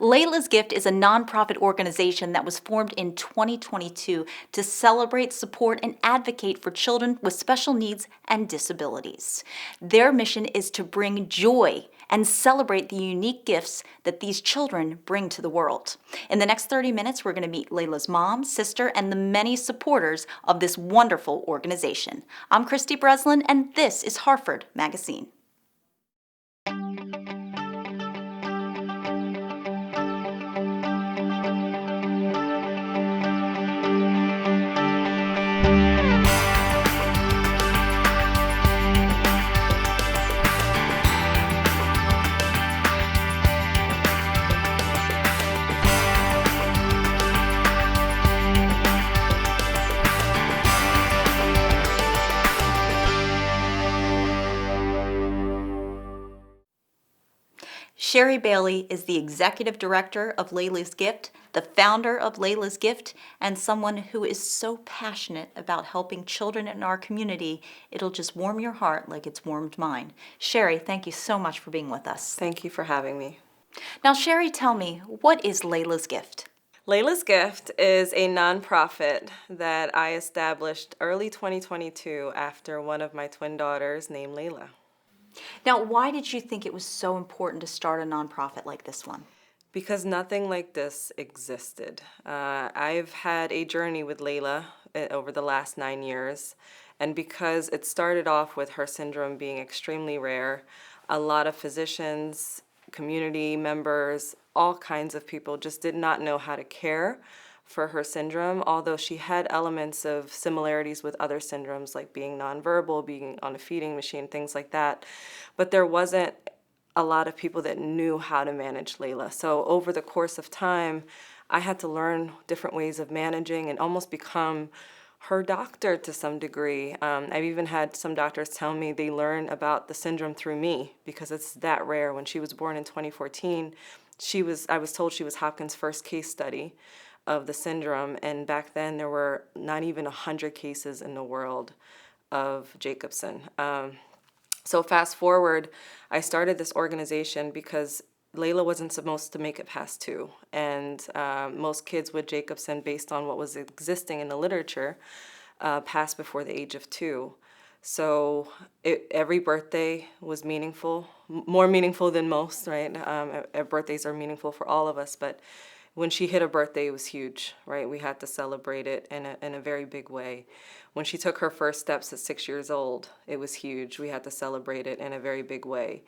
Laila's Gift is a nonprofit organization that was formed in 2022 to celebrate, support, and advocate for children with special needs and disabilities. Their mission is to bring joy and celebrate the unique gifts that these children bring to the world. In the next 30 minutes, we're going to meet Laila's mom, sister, and the many supporters of this wonderful organization. I'm Christy Breslin, and this is Harford MagaScene. Sherry Bailey is the executive director of Laila's Gift, the founder of Laila's Gift, and someone who is so passionate about helping children in our community, it'll just warm your heart like it's warmed mine. Sherry, thank you so much for being with us. Thank you for having me. Now, Sherry, tell me, what is Laila's Gift? Laila's Gift is a nonprofit that I established early 2022 after one of my twin daughters named Laila. Now, why did you think it was so important to start a nonprofit like this one? Because nothing like this existed. I've had a journey with Laila over the last 9 years, and because it started off with her syndrome being extremely rare, a lot of physicians, community members, all kinds of people just did not know how to care for her syndrome, although she had elements of similarities with other syndromes like being nonverbal, being on a feeding machine, things like that. But there wasn't a lot of people that knew how to manage Laila. So over the course of time, I had to learn different ways of managing and almost become her doctor to some degree. I've even had some doctors tell me they learn about the syndrome through me because it's that rare. When she was born in 2014, I was told she was Hopkins' first case study of the syndrome, and back then there were not even 100 cases in the world of Jacobson. So fast forward, I started this organization because Laila wasn't supposed to make it past 2, and most kids with Jacobson, based on what was existing in the literature, passed before the age of 2. So every birthday was meaningful, more meaningful than most, right? Birthdays are meaningful for all of us, but when she hit a birthday, it was huge, right? We had to celebrate it in a very big way. When she took her first steps at 6 years old, it was huge. We had to celebrate it in a very big way.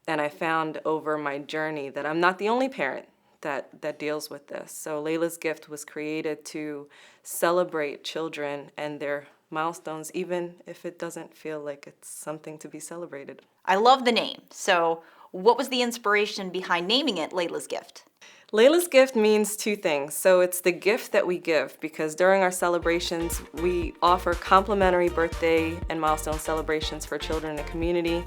And I found over my journey that I'm not the only parent that deals with this. So Laila's Gift was created to celebrate children and their milestones, even if it doesn't feel like it's something to be celebrated. I love the name. So what was the inspiration behind naming it Laila's Gift? Laila's Gift means 2 things. So it's the gift that we give, because during our celebrations, we offer complimentary birthday and milestone celebrations for children in the community.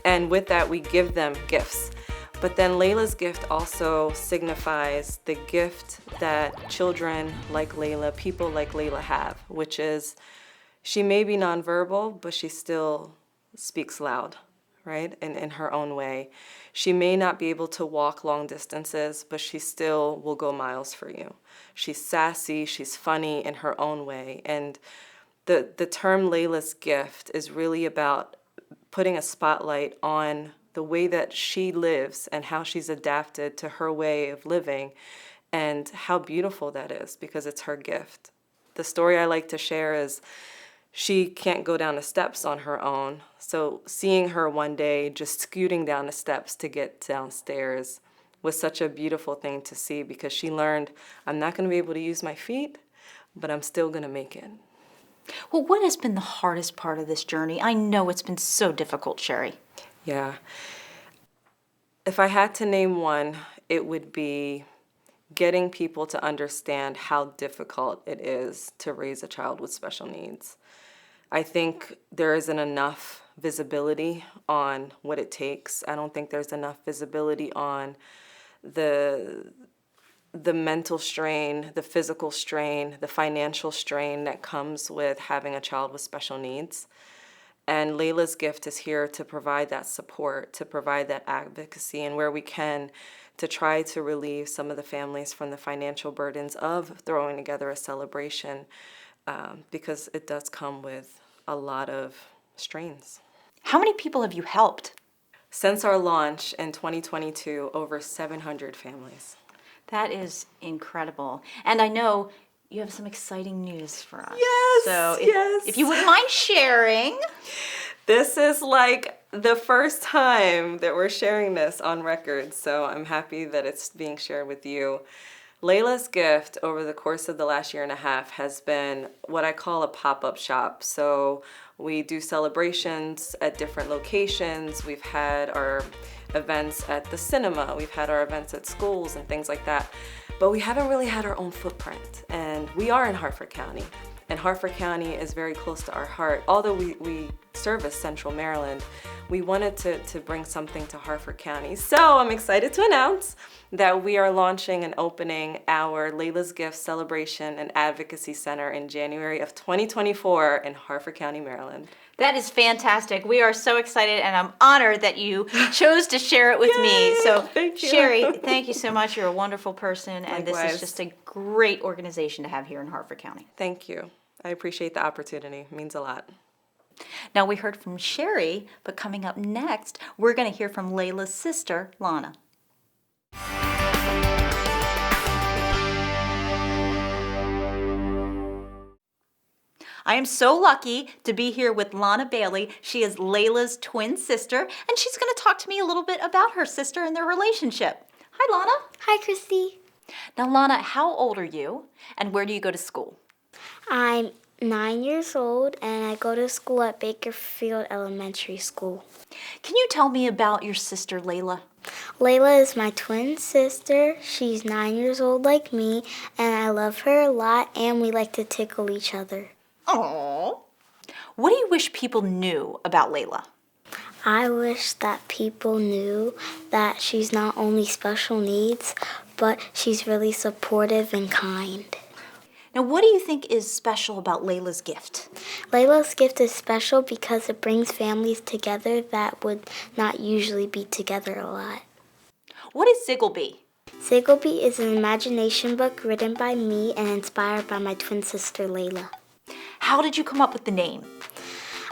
And with that, we give them gifts. But then Laila's Gift also signifies the gift that children like Laila, people like Laila have, which is she may be nonverbal, but she still speaks loud, right? In her own way. She may not be able to walk long distances, but she still will go miles for you. She's sassy, she's funny in her own way. And the term Laila's Gift is really about putting a spotlight on the way that she lives and how she's adapted to her way of living and how beautiful that is, because it's her gift. The story I like to share is she can't go down the steps on her own. So seeing her one day just scooting down the steps to get downstairs was such a beautiful thing to see, because she learned, I'm not going to be able to use my feet, but I'm still going to make it. Well, what has been the hardest part of this journey? I know it's been so difficult, Sherry. Yeah. If I had to name one, it would be getting people to understand how difficult it is to raise a child with special needs. I think there isn't enough visibility on what it takes. I don't think there's enough visibility on the mental strain, the physical strain, the financial strain that comes with having a child with special needs. And Laila's Gift is here to provide that support, to provide that advocacy, and where we can, to try to relieve some of the families from the financial burdens of throwing together a celebration, because it does come with a lot of strains. How many people have you helped? Since our launch in 2022, over 700 families. That is incredible. And I know you have some exciting news for us. Yes, So yes. if you wouldn't mind sharing. This is like the first time that we're sharing this on record, so I'm happy that it's being shared with you. Laila's gift over the course of the last year and a half has been what I call a pop-up shop. So we do celebrations at different locations. We've had our events at the cinema. We've had our events at schools and things like that. But we haven't really had our own footprint. And we are in Harford County. And Harford County is very close to our heart. Although we service Central Maryland, we wanted to bring something to Harford County. So I'm excited to announce that we are launching and opening our Laila's Gift Celebration and Advocacy Center in January of 2024 in Harford County, Maryland. That is fantastic. We are so excited, and I'm honored that you chose to share it with me. So, thank you. Sherry, thank you so much. You're a wonderful person, and this Likewise. is just a great organization to have here in Harford County. Thank you. I appreciate the opportunity. It means a lot. Now, we heard from Sherry, but coming up next, we're going to hear from Laila's sister, Lana. I am so lucky to be here with Lana Bailey. She is Laila's twin sister, and she's going to talk to me a little bit about her sister and their relationship. Hi, Lana. Hi, Christy. Now, Lana, how old are you, and where do you go to school? I'm 9 years old, and I go to school at Bakerfield Elementary School. Can you tell me about your sister, Laila? Laila is my twin sister. She's 9 years old like me, and I love her a lot, and we like to tickle each other. Aww. What do you wish people knew about Laila? I wish that people knew that she's not only special needs, but she's really supportive and kind. Now, what do you think is special about Laila's gift? Laila's gift is special because it brings families together that would not usually be together a lot. What is Ziggleby? Ziggleby is an imagination book written by me and inspired by my twin sister Laila. How did you come up with the name?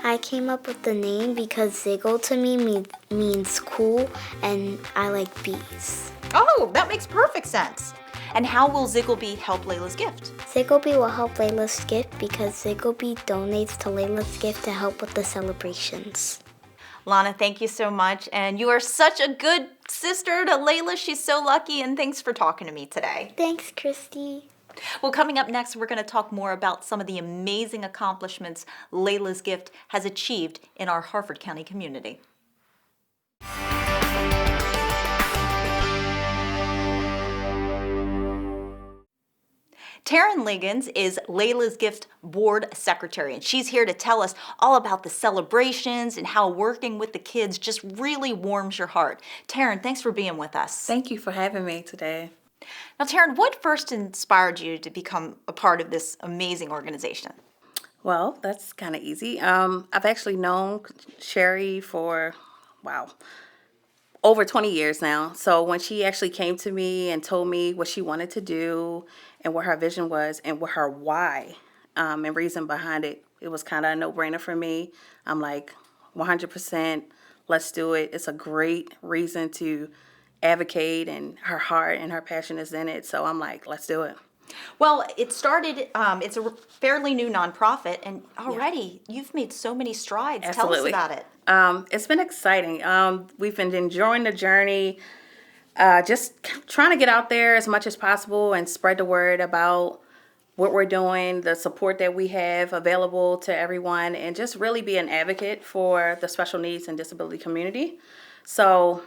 I came up with the name because Ziggle to me means cool, and I like bees. Oh, that makes perfect sense. And how will Ziggleby help Laila's gift? Ziggleby will help Laila's gift because Ziggleby donates to Laila's gift to help with the celebrations. Lana, thank you so much. And you are such a good sister to Laila. She's so lucky, and thanks for talking to me today. Thanks, Christy. Well, coming up next, we're going to talk more about some of the amazing accomplishments Laila's gift has achieved in our Harford County community. Taryn Liggins is Laila's Gift Board Secretary, and she's here to tell us all about the celebrations and how working with the kids just really warms your heart. Taryn, thanks for being with us. Thank you for having me today. Now, Taryn, what first inspired you to become a part of this amazing organization? Well, that's kind of easy. I've actually known Sherry for, over 20 years now. So when she actually came to me and told me what she wanted to do and what her vision was and what her why and reason behind it, it was kind of a no-brainer for me. I'm like, 100%, let's do it. It's a great reason to advocate, and her heart and her passion is in it. So I'm like, let's do it. Well, it started, it's a fairly new nonprofit, and already you've made so many strides. Absolutely. Tell us about it. It's been exciting. We've been enjoying the journey, just trying to get out there as much as possible and spread the word about what we're doing, the support that we have available to everyone, and just really be an advocate for the special needs and disability community. So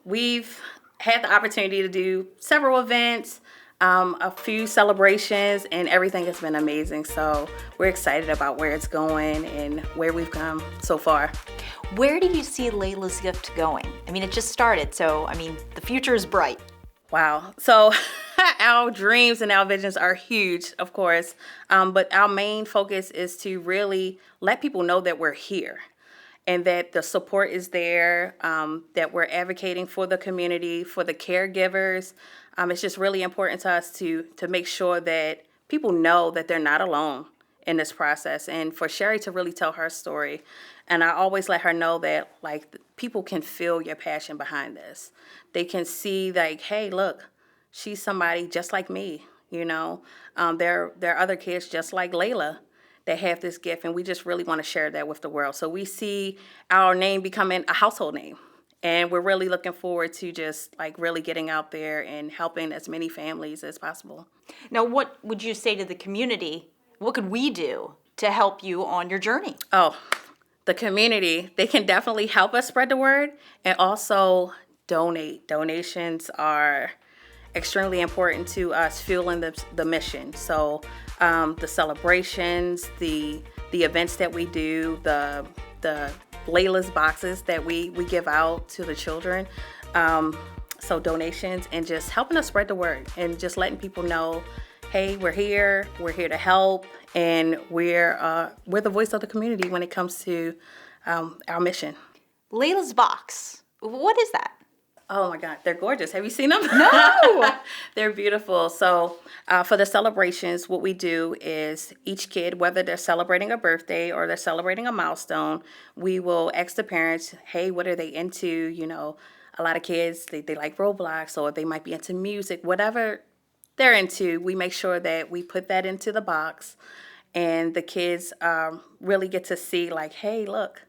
we've had the opportunity to do several events, a few celebrations, and everything has been amazing. So we're excited about where it's going and where we've come so far. Where do you see Laila's Gift going? I mean, it just started, so, the future is bright. Wow. So our dreams and our visions are huge, of course, but our main focus is to really let people know that we're here and that the support is there, that we're advocating for the community, for the caregivers. It's just really important to us to make sure that people know that they're not alone in this process, and for Sherry to really tell her story. And I always let her know that, like, people can feel your passion behind this. They can see, like, hey, look, she's somebody just like me, you know. There are other kids just like Laila that have this gift, and we just really want to share that with the world. So we see our name becoming a household name. And we're really looking forward to just like really getting out there and helping as many families as possible. Now, what would you say to the community? What could we do to help you on your journey? Oh, the community, they can definitely help us spread the word and also donate. Donations are extremely important to us fueling the mission. So the celebrations, the events that we do, the Laila's boxes that we give out to the children. So donations and just helping us spread the word and just letting people know, hey, we're here to help, and we're the voice of the community when it comes to our mission. Laila's box. What is that? Oh my God, they're gorgeous. Have you seen them? No. They're beautiful. So for the celebrations, what we do is each kid, whether they're celebrating a birthday or they're celebrating a milestone, we will ask the parents, hey, what are they into? You know, a lot of kids, they like Roblox, or they might be into music, whatever they're into. We make sure that we put that into the box, and the kids really get to see, like, hey, look,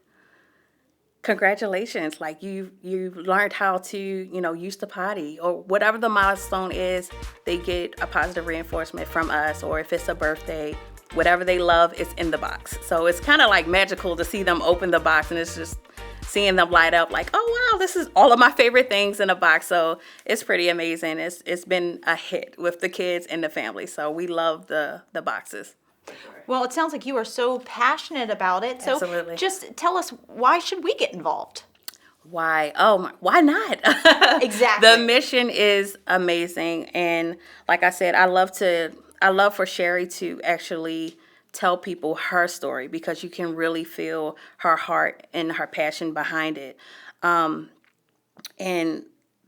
congratulations, like you learned how to, you know, use the potty, or whatever the milestone is. They get a positive reinforcement from us, or if it's a birthday, whatever they love is in the box. So it's kind of like magical to see them open the box, and it's just seeing them light up like, oh wow, this is all of my favorite things in a box. So it's pretty amazing. It's been a hit with the kids and the family, so we love the boxes. Well, it sounds like you are so passionate about it. So Absolutely. just tell us, why should we get involved? Why? Why not? Exactly. The mission is amazing. And like I said, I love for Sherry to actually tell people her story, because you can really feel her heart and her passion behind it. And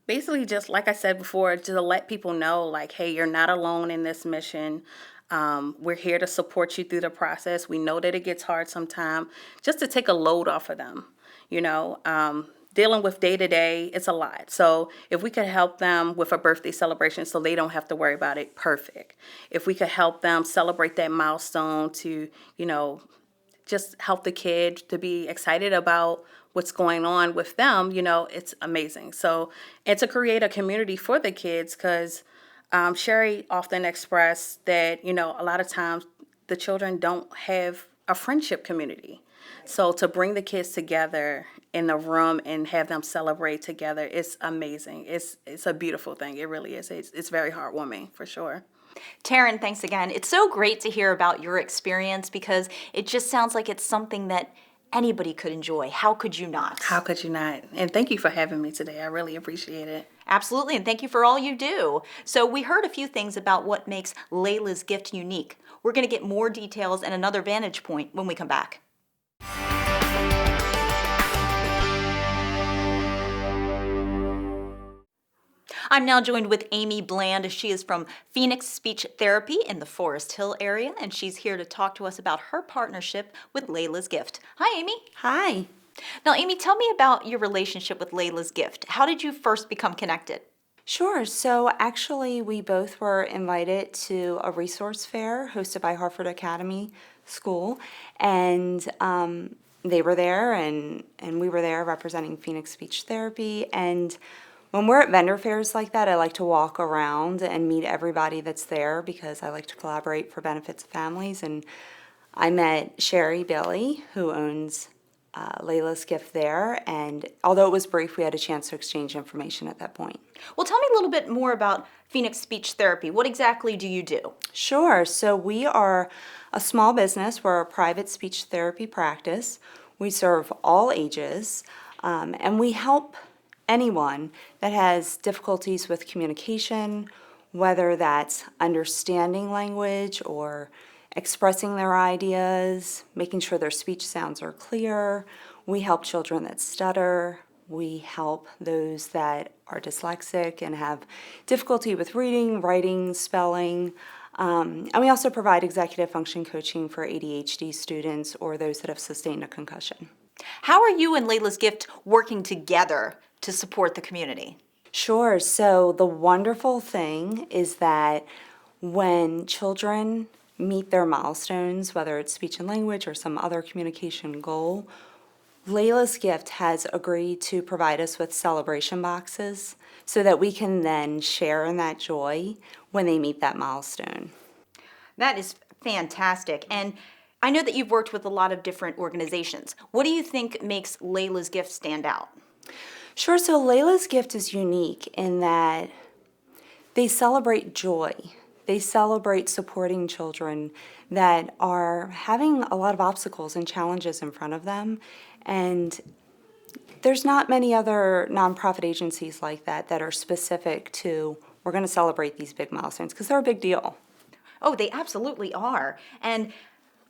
basically, just like I said before, to let people know, like, hey, you're not alone in this mission. We're here to support you through the process. We know that it gets hard sometimes, just to take a load off of them. You know, dealing with day to day, it's a lot. So if we could help them with a birthday celebration so they don't have to worry about it, perfect. If we could help them celebrate that milestone to, you know, just help the kid to be excited about what's going on with them, you know, it's amazing. So, and to create a community for the kids, because Sherry often expressed that, you know, a lot of times the children don't have a friendship community. So to bring the kids together in the room and have them celebrate together, it's amazing. It's a beautiful thing. It really is. It's very heartwarming, for sure. Taryn, thanks again. It's so great to hear about your experience, because it just sounds like it's something that anybody could enjoy. How could you not? How could you not? And thank you for having me today. I really appreciate it. Absolutely, and thank you for all you do. So we heard a few things about what makes Laila's gift unique. We're going to get more details and another vantage point when we come back. I'm now joined with Amy Bland. She is from Phoenix Speech Therapy in the Forest Hill area, and she's here to talk to us about her partnership with Laila's Gift. Hi, Amy. Hi. Now, Amy, tell me about your relationship with Laila's Gift. How did you first become connected? Sure. So actually, we both were invited to a resource fair hosted by Harford Academy School, and they were there, and we were there representing Phoenix Speech Therapy. And when we're at vendor fairs like that, I like to walk around and meet everybody that's there, because I like to collaborate for benefits of families. And I met Sherry Bailey, who owns Laila's Gift there, and although it was brief, we had a chance to exchange information at that point. Well, tell me a little bit more about Phoenix Speech Therapy. What exactly do you do? Sure. So we are a small business. We're a private speech therapy practice. We serve all ages, and we help anyone that has difficulties with communication, whether that's understanding language or expressing their ideas, making sure their speech sounds are clear. We help children that stutter. We help those that are dyslexic and have difficulty with reading, writing, spelling. And we also provide executive function coaching for ADHD students or those that have sustained a concussion. How are you and Laila's Gift working together to support the community? Sure. So the wonderful thing is that when children meet their milestones, whether it's speech and language or some other communication goal, Laila's Gift has agreed to provide us with celebration boxes so that we can then share in that joy when they meet that milestone. That is fantastic. And I know that you've worked with a lot of different organizations. What do you think makes Laila's Gift stand out? Sure, so Laila's Gift is unique in that they celebrate joy. They celebrate supporting children that are having a lot of obstacles and challenges in front of them. And there's not many other nonprofit agencies like that that are specific to, we're going to celebrate these big milestones, because they're a big deal. Oh, they absolutely are. And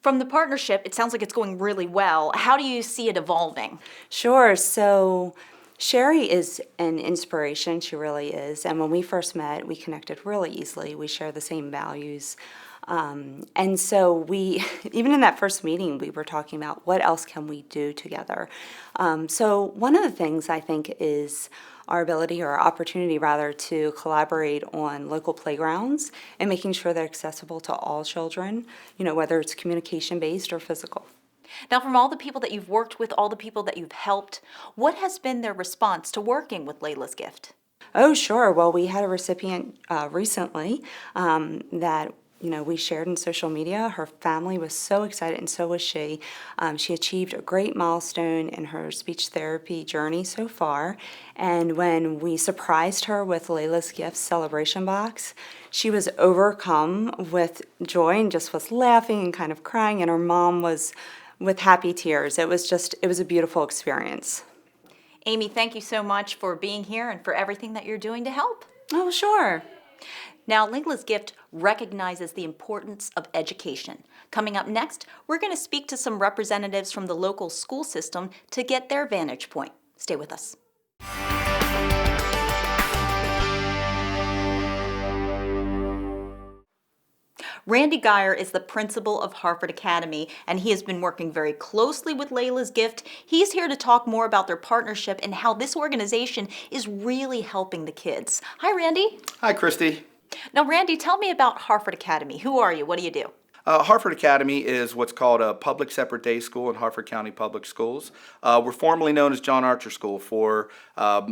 from the partnership, it sounds like it's going really well. How do you see it evolving? Sure. So Sherry is an inspiration. She really is. And when we first met, we connected really easily. We share the same values. And so we, even in that first meeting, we were talking about what else can we do together. So one of the things I think is our ability or our opportunity rather to collaborate on local playgrounds and making sure they're accessible to all children, whether it's communication based or physical. Now, from all the people that you've worked with, all the people that you've helped, what has been their response to working with Laila's Gift? Oh, sure. Well, we had a recipient recently that we shared in social media. Her family was so excited, and so was she. She achieved a great milestone in her speech therapy journey so far. And when we surprised her with Laila's Gift celebration box, she was overcome with joy and just was laughing and kind of crying, and her mom was with happy tears. It was a beautiful experience. Amy, thank you so much for being here and for everything that you're doing to help. Oh, sure. Now, Laila's Gift recognizes the importance of education. Coming up next, we're going to speak to some representatives from the local school system to get their vantage point. Stay with us. Randy Geyer is the principal of Harford Academy, and he has been working very closely with Laila's Gift. He's here to talk more about their partnership and how this organization is really helping the kids. Hi, Randy. Hi, Christy. Now, Randy, tell me about Harford Academy. Who are you? What do you do? Harford Academy is what's called a public separate day school in Harford County Public Schools. We're formerly known as John Archer School. For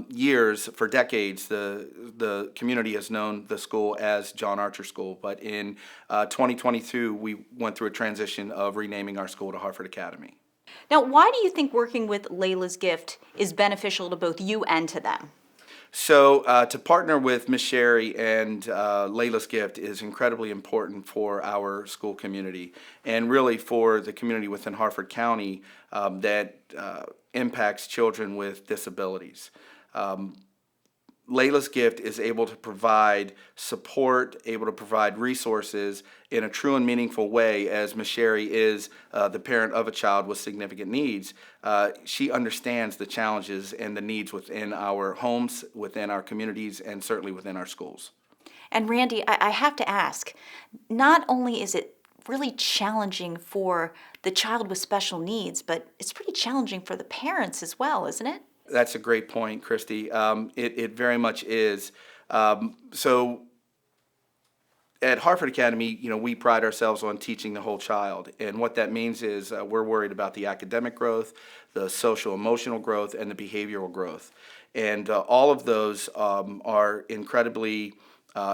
years, for decades, the community has known the school as John Archer School. But in 2022, we went through a transition of renaming our school to Harford Academy. Now, why do you think working with Laila's Gift is beneficial to both you and to them? So to partner with Miss Sherry and Laila's Gift is incredibly important for our school community and really for the community within Harford County that impacts children with disabilities. Laila's Gift is able to provide support, able to provide resources in a true and meaningful way, as Ms. Sherry is the parent of a child with significant needs. She understands the challenges and the needs within our homes, within our communities, and certainly within our schools. And Randy, I have to ask, not only is it really challenging for the child with special needs, but it's pretty challenging for the parents as well, isn't it? That's a great point, Christy. It very much is. So at Harford Academy, we pride ourselves on teaching the whole child. And what that means is we're worried about the academic growth, the social emotional growth, and the behavioral growth. And all of those are incredibly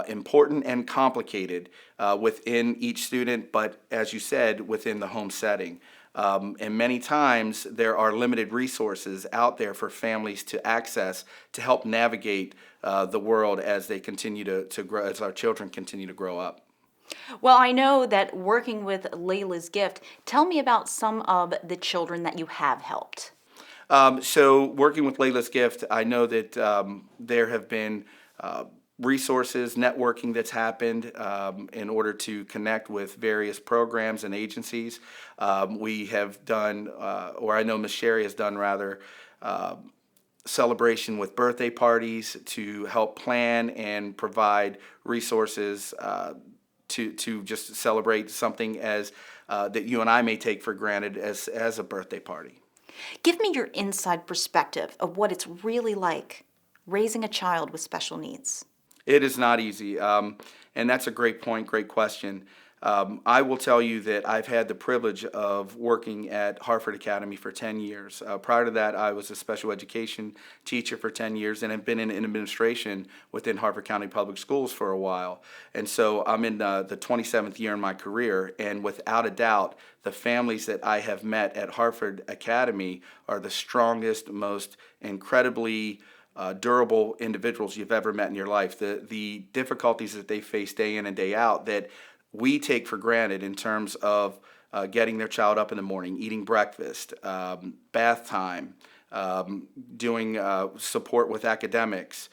important and complicated within each student, but as you said, within the home setting. And many times there are limited resources out there for families to access to help navigate the world as they continue to grow, as our children continue to grow up. Well, I know that working with Laila's Gift, tell me about some of the children that you have helped. So working with Laila's Gift, I know that there have been resources, networking that's happened in order to connect with various programs and agencies. We have done, or I know Ms. Sherry has done rather, celebration with birthday parties to help plan and provide resources to just celebrate something as that you and I may take for granted as a birthday party. Give me your inside perspective of what it's really like raising a child with special needs. It is not easy, and that's a great point, great question. I will tell you that I've had the privilege of working at Harford Academy for 10 years. Prior to that, I was a special education teacher for 10 years and have been in administration within Harford County Public Schools for a while. And so I'm in the 27th year in my career, and without a doubt, the families that I have met at Harford Academy are the strongest, most incredibly durable individuals you've ever met in your life. The difficulties that they face day in and day out that we take for granted in terms of getting their child up in the morning, eating breakfast, bath time, doing support with academics,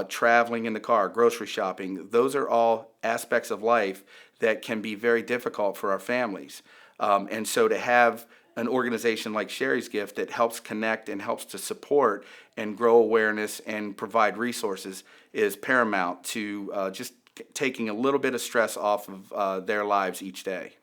traveling in the car, grocery shopping. Those are all aspects of life that can be very difficult for our families. And so to have an organization like Sherry's Gift that helps connect and helps to support and grow awareness and provide resources is paramount to just taking a little bit of stress off of their lives each day.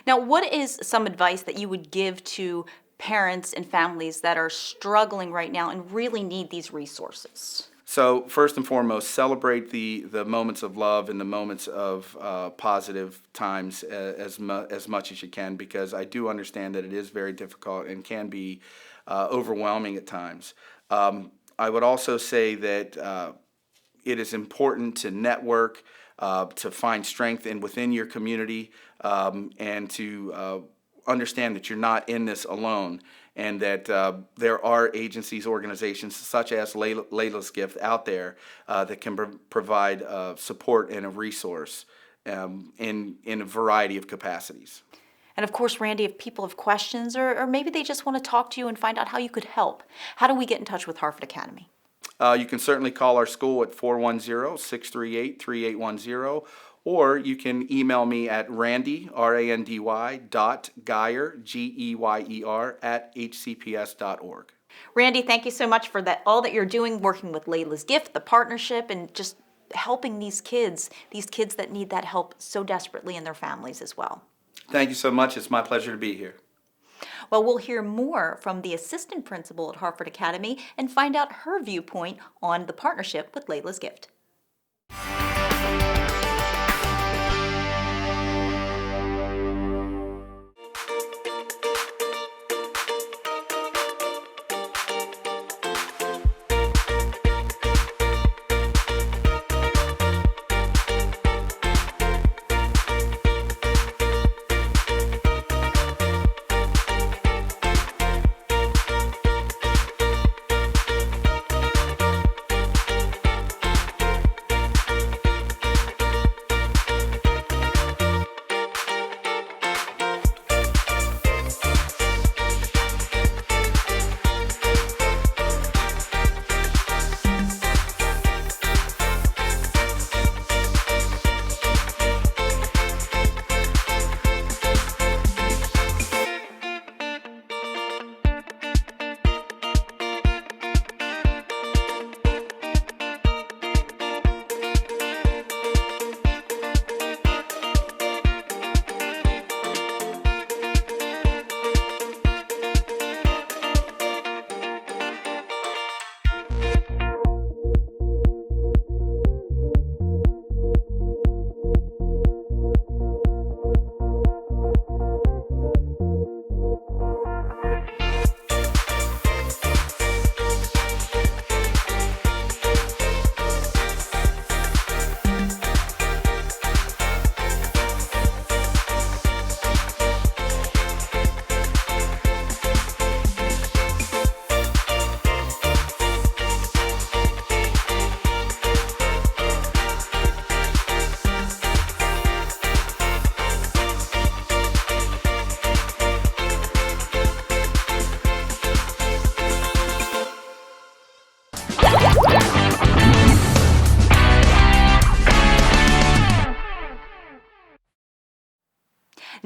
Now, what is some advice that you would give to parents and families that are struggling right now and really need these resources? So first and foremost, celebrate the moments of love and the moments of positive times as much as you can, because I do understand that it is very difficult and can be overwhelming at times. I would also say that it is important to network, to find strength within your community, and to understand that you're not in this alone, and that there are agencies, organizations such as Laila's Gift out there that can provide support and a resource in a variety of capacities. And of course, Randy, if people have questions or maybe they just want to talk to you and find out how you could help, how do we get in touch with Harford Academy? You can certainly call our school at 410-638-3810, or you can email me at Randy, R-A-N-D-Y, .Geyer, G-E-Y-E-R, @hcps.org. Randy, thank you so much for all that you're doing, working with Laila's Gift, the partnership, and just helping these kids that need that help so desperately in their families as well. Thank you so much. It's my pleasure to be here. Well, we'll hear more from the assistant principal at Harford Academy and find out her viewpoint on the partnership with Laila's Gift.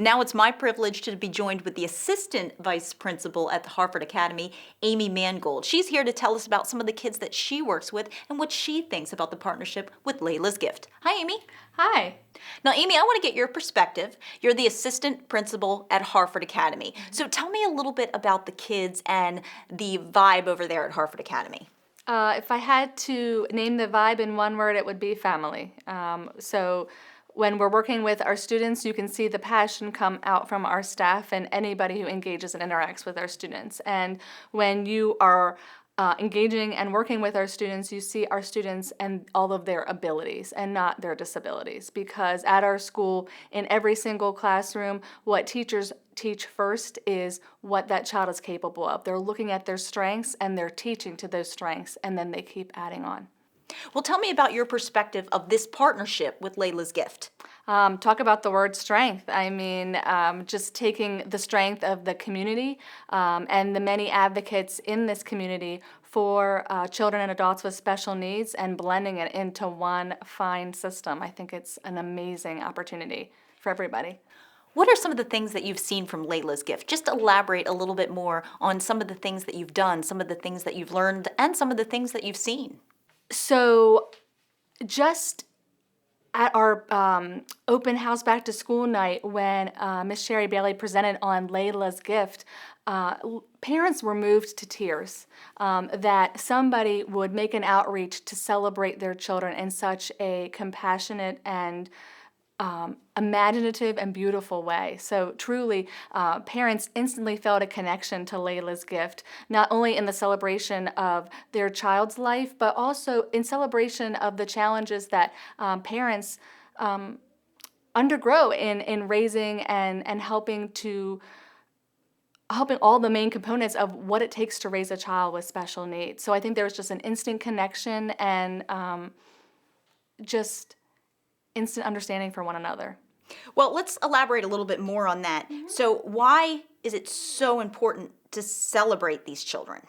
Now it's my privilege to be joined with the Assistant Vice Principal at the Harford Academy, Amy Mangold. She's here to tell us about some of the kids that she works with and what she thinks about the partnership with Laila's Gift. Hi, Amy. Hi. Now, Amy, I want to get your perspective. You're the Assistant Principal at Harford Academy. So tell me a little bit about the kids and the vibe over there at Harford Academy. If I had to name the vibe in one word, it would be family. So when we're working with our students, you can see the passion come out from our staff and anybody who engages and interacts with our students. And when you are engaging and working with our students, you see our students and all of their abilities and not their disabilities. Because at our school, in every single classroom, what teachers teach first is what that child is capable of. They're looking at their strengths and they're teaching to those strengths, and then they keep adding on. Well, tell me about your perspective of this partnership with Laila's Gift. Talk about the word strength. I mean, just taking the strength of the community and the many advocates in this community for children and adults with special needs and blending it into one fine system. I think it's an amazing opportunity for everybody. What are some of the things that you've seen from Laila's Gift? Just elaborate a little bit more on some of the things that you've done, some of the things that you've learned, and some of the things that you've seen. So just at our open house back to school night when Miss Sherry Bailey presented on Laila's Gift, parents were moved to tears that somebody would make an outreach to celebrate their children in such a compassionate and imaginative and beautiful way. So truly, parents instantly felt a connection to Laila's Gift, not only in the celebration of their child's life, but also in celebration of the challenges that parents undergo in raising and helping all the main components of what it takes to raise a child with special needs. So I think there was just an instant connection and just instant understanding for one another. Well, let's elaborate a little bit more on that. So why is it so important to celebrate these children?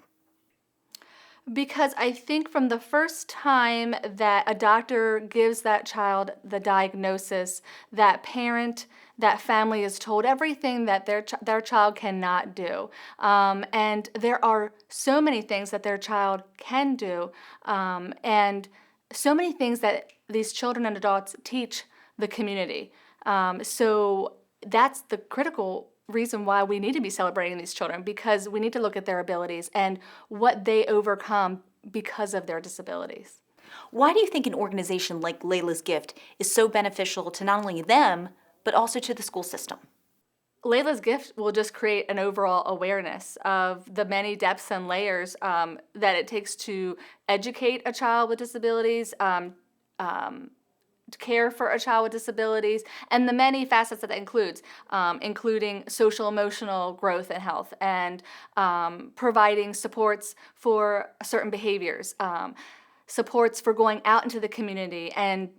Because I think from the first time that a doctor gives that child the diagnosis, that parent, that family is told everything that their child cannot do. And there are so many things that their child can do, and so many things that these children and adults teach the community. So that's the critical reason why we need to be celebrating these children, because we need to look at their abilities and what they overcome because of their disabilities. Why do you think an organization like Laila's Gift is so beneficial to not only them, but also to the school system? Laila's Gift will just create an overall awareness of the many depths and layers that it takes to educate a child with disabilities, care for a child with disabilities, and the many facets that includes, including social emotional growth and health, and providing supports for certain behaviors, supports for going out into the community and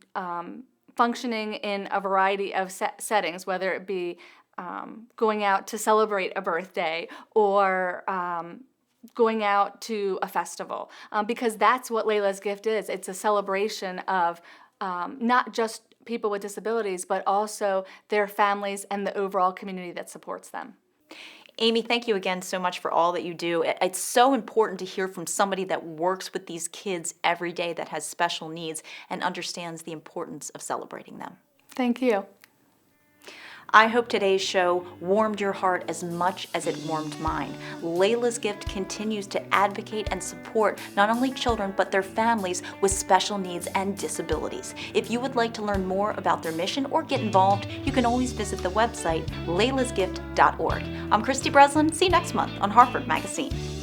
functioning in a variety of settings, whether it be going out to celebrate a birthday or going out to a festival, because that's what Laila's Gift is. It's a celebration of not just people with disabilities, but also their families and the overall community that supports them. Amy, thank you again so much for all that you do. It's so important to hear from somebody that works with these kids every day, that has special needs and understands the importance of celebrating them. Thank you. I hope today's show warmed your heart as much as it warmed mine. Laila's Gift continues to advocate and support not only children, but their families with special needs and disabilities. If you would like to learn more about their mission or get involved, you can always visit the website lailasgift.org. I'm Christy Breslin. See you next month on Harford MagaScene.